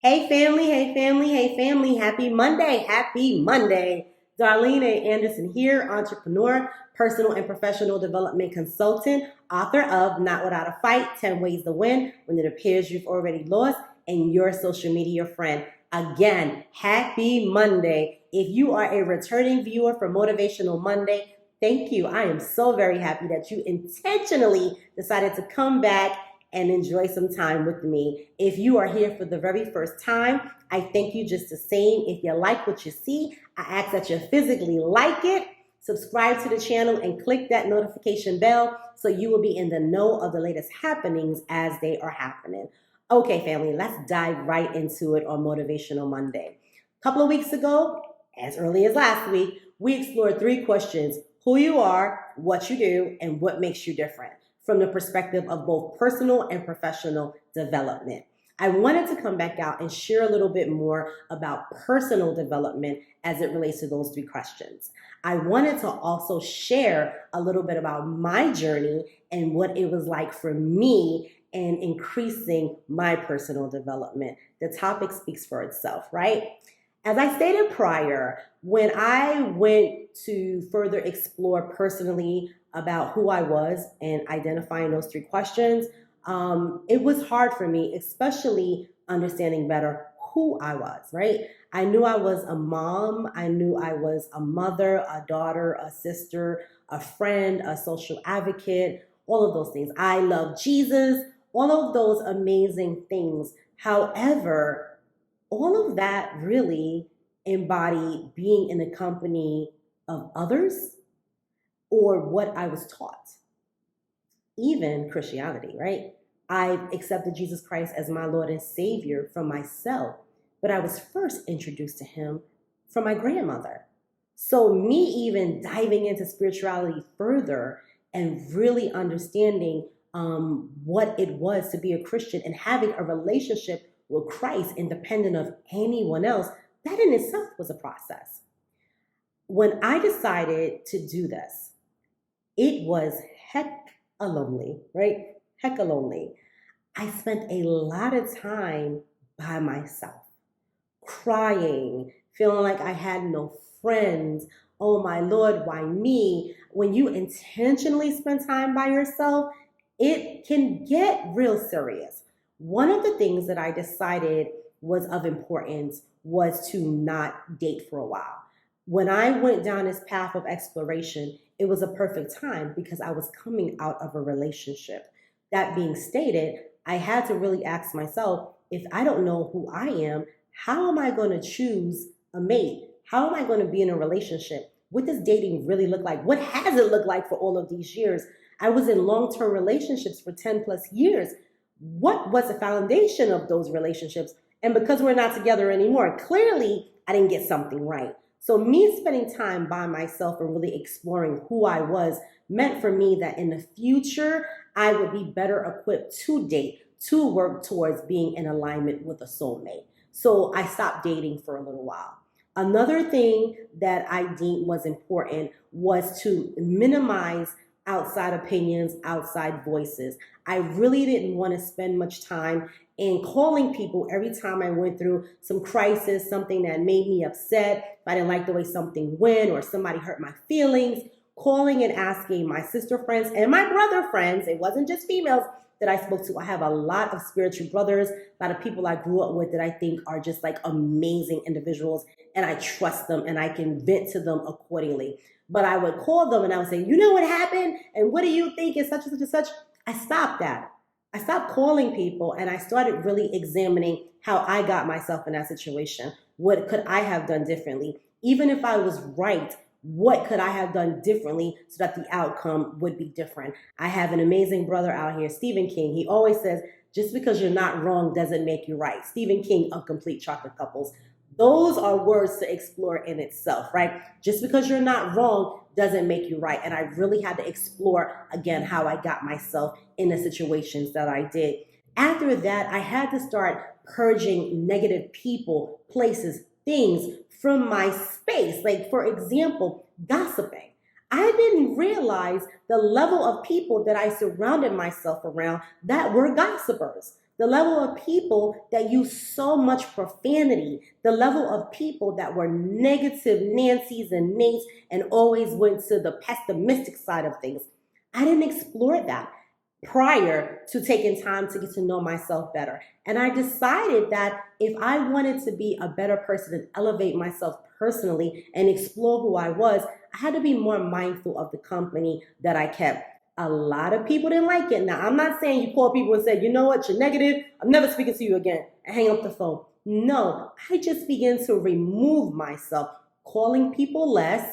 Hey family, hey family, hey family. Happy Monday, happy Monday. Darlene A. Anderson here, entrepreneur, personal and professional development consultant, author of Not Without a Fight, 10 Ways to Win When It Appears You've Already Lost, and your social media friend. Again, happy Monday. If you are a returning viewer for Motivational Monday, thank you. I am so very happy that you intentionally decided to come back and enjoy some time with me. If you are here for the very first time, I thank you just the same. If you like what you see, I ask that you physically like it, subscribe to the channel, and click that notification bell so you will be in the know of the latest happenings as they are happening. Okay, family, let's dive right into it on Motivational Monday. A couple of weeks ago, as early as last week, we explored three questions: who you are, what you do, and what makes you different, from the perspective of both personal and professional development. I wanted to come back out and share a little bit more about personal development as it relates to those three questions. I wanted to also share a little bit about my journey and what it was like for me in increasing my personal development. The topic speaks for itself, right? As I stated prior, when I went to further explore personally about who I was and identifying those three questions, it was hard for me, especially understanding better who I was, right? I knew I was a mom. I knew I was a mother, a daughter, a sister, a friend, a social advocate, all of those things. I love Jesus, all of those amazing things. However, all of that really embodied being in the company of others or what I was taught, even Christianity, right? I accepted Jesus Christ as my Lord and Savior from myself, but I was first introduced to Him from my grandmother. So, me even diving into spirituality further and really understanding what it was to be a Christian and having a relationship with Christ independent of anyone else, that in itself was a process. When I decided to do this, it was hecka lonely, right? Hecka lonely. I spent a lot of time by myself, crying, feeling like I had no friends. Oh my Lord, why me? When you intentionally spend time by yourself, it can get real serious. One of the things that I decided was of importance was to not date for a while. When I went down this path of exploration, it was a perfect time because I was coming out of a relationship. That being stated, I had to really ask myself, if I don't know who I am, how am I going to choose a mate? How am I going to be in a relationship? What does dating really look like? What has it looked like for all of these years? I was in long-term relationships for 10 plus years. What was the foundation of those relationships? And because we're not together anymore, clearly I didn't get something right. So me spending time by myself and really exploring who I was meant for me that in the future, I would be better equipped to date, to work towards being in alignment with a soulmate. So I stopped dating for a little while. Another thing that I deemed was important was to minimize outside opinions, outside voices. I really didn't want to spend much time in calling people every time I went through some crisis, something that made me upset, if I didn't like the way something went or somebody hurt my feelings, calling and asking my sister friends and my brother friends, it wasn't just females that I spoke to. I have a lot of spiritual brothers, a lot of people I grew up with that I think are just like amazing individuals, and I trust them and I can vent to them accordingly. But I would call them and I would say, you know what happened? And what do you think? And such and such and such. I stopped that. I stopped calling people and I started really examining how I got myself in that situation. What could I have done differently? Even if I was right, what could I have done differently so that the outcome would be different? I have an amazing brother out here, Stephen King. He always says, just because you're not wrong doesn't make you right. Stephen King of Complete Chocolate Couples. Those are words to explore in itself, right? Just because you're not wrong doesn't make you right. And I really had to explore again how I got myself in the situations that I did. After that, I had to start purging negative people, places, things from my space. Like, for example, gossiping. I didn't realize the level of people that I surrounded myself around that were gossipers. the level of people that use so much profanity, the level of people that were negative Nancy's and Nates and always went to the pessimistic side of things. I didn't explore that prior to taking time to get to know myself better. And I decided that if I wanted to be a better person and elevate myself personally and explore who I was, I had to be more mindful of the company that I kept. A lot of people didn't like it. Now, I'm not saying you call people and say, you know what, you're negative, I'm never speaking to you again, and hang up the phone. No, I just began to remove myself, calling people less,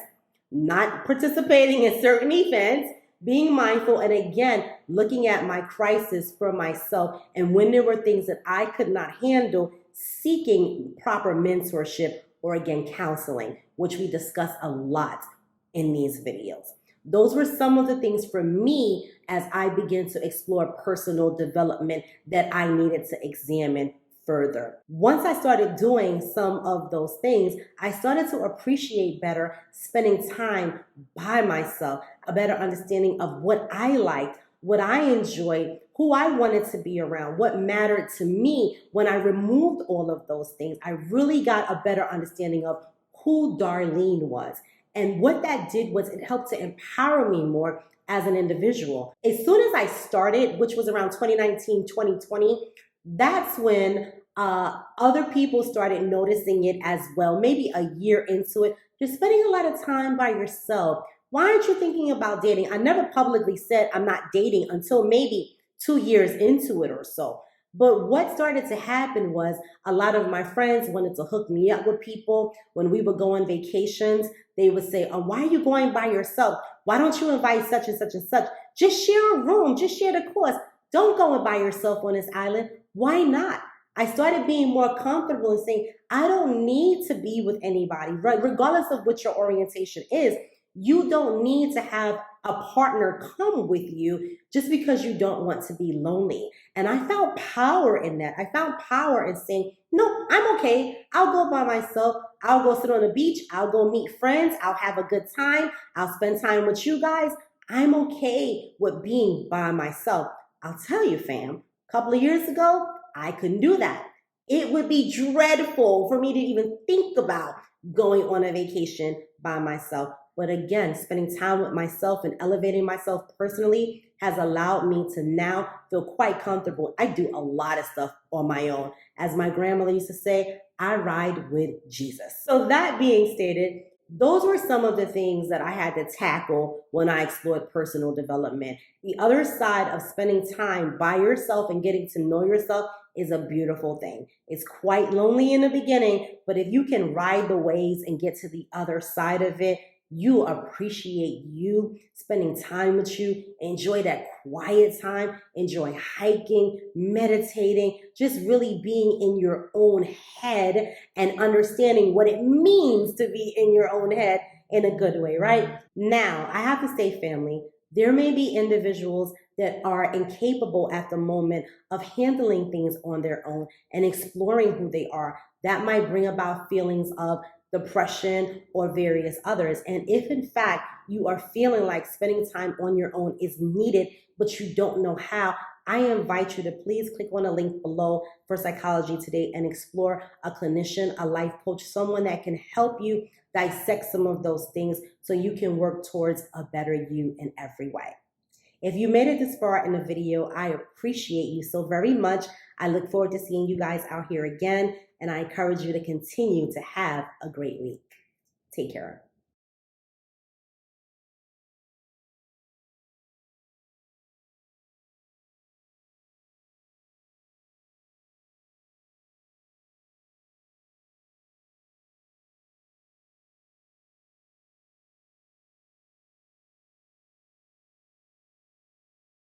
not participating in certain events, being mindful, and again, looking at my crisis for myself. And when there were things that I could not handle, seeking proper mentorship or again, counseling, which we discuss a lot in these videos. Those were some of the things for me as I began to explore personal development that I needed to examine further. Once I started doing some of those things, I started to appreciate better spending time by myself, a better understanding of what I liked, what I enjoyed, who I wanted to be around, what mattered to me. When I removed all of those things, I really got a better understanding of who Darlene was. And what that did was it helped to empower me more as an individual. As soon as I started, which was around 2019, 2020, that's when other people started noticing it as well. Maybe a year into it, you're spending a lot of time by yourself. Why aren't you thinking about dating? I never publicly said I'm not dating until maybe 2 years into it or so. But what started to happen was a lot of my friends wanted to hook me up with people. When we would go on vacations, they would say, oh, why are you going by yourself? Why don't you invite such and such and such? Just share a room, just share the cost. Don't go by yourself on this island. Why not? I started being more comfortable and saying, I don't need to be with anybody, right? Regardless of what your orientation is. You don't need to have a partner come with you just because you don't want to be lonely. And I found power in that. I found power in saying, no, I'm okay. I'll go by myself. I'll go sit on the beach. I'll go meet friends. I'll have a good time. I'll spend time with you guys. I'm okay with being by myself. I'll tell you, fam, a couple of years ago, I couldn't do that. It would be dreadful for me to even think about going on a vacation by myself. But again, spending time with myself and elevating myself personally has allowed me to now feel quite comfortable. I do a lot of stuff on my own. As my grandmother used to say, I ride with Jesus. So that being stated, those were some of the things that I had to tackle when I explored personal development. The other side of spending time by yourself and getting to know yourself is a beautiful thing. It's quite lonely in the beginning, but if you can ride the waves and get to the other side of it, you appreciate you, spending time with you, enjoy that quiet time, enjoy hiking, meditating, just really being in your own head and understanding what it means to be in your own head in a good way, right? Now, I have to say, family, there may be individuals that are incapable at the moment of handling things on their own and exploring who they are. That might bring about feelings of depression or various others. And if in fact you are feeling like spending time on your own is needed, but you don't know how, I invite you to please click on a link below for Psychology Today and explore a clinician, a life coach, someone that can help you dissect some of those things so you can work towards a better you in every way. If you made it this far in the video, I appreciate you so very much. I look forward to seeing you guys out here again, and I encourage you to continue to have a great week. Take care.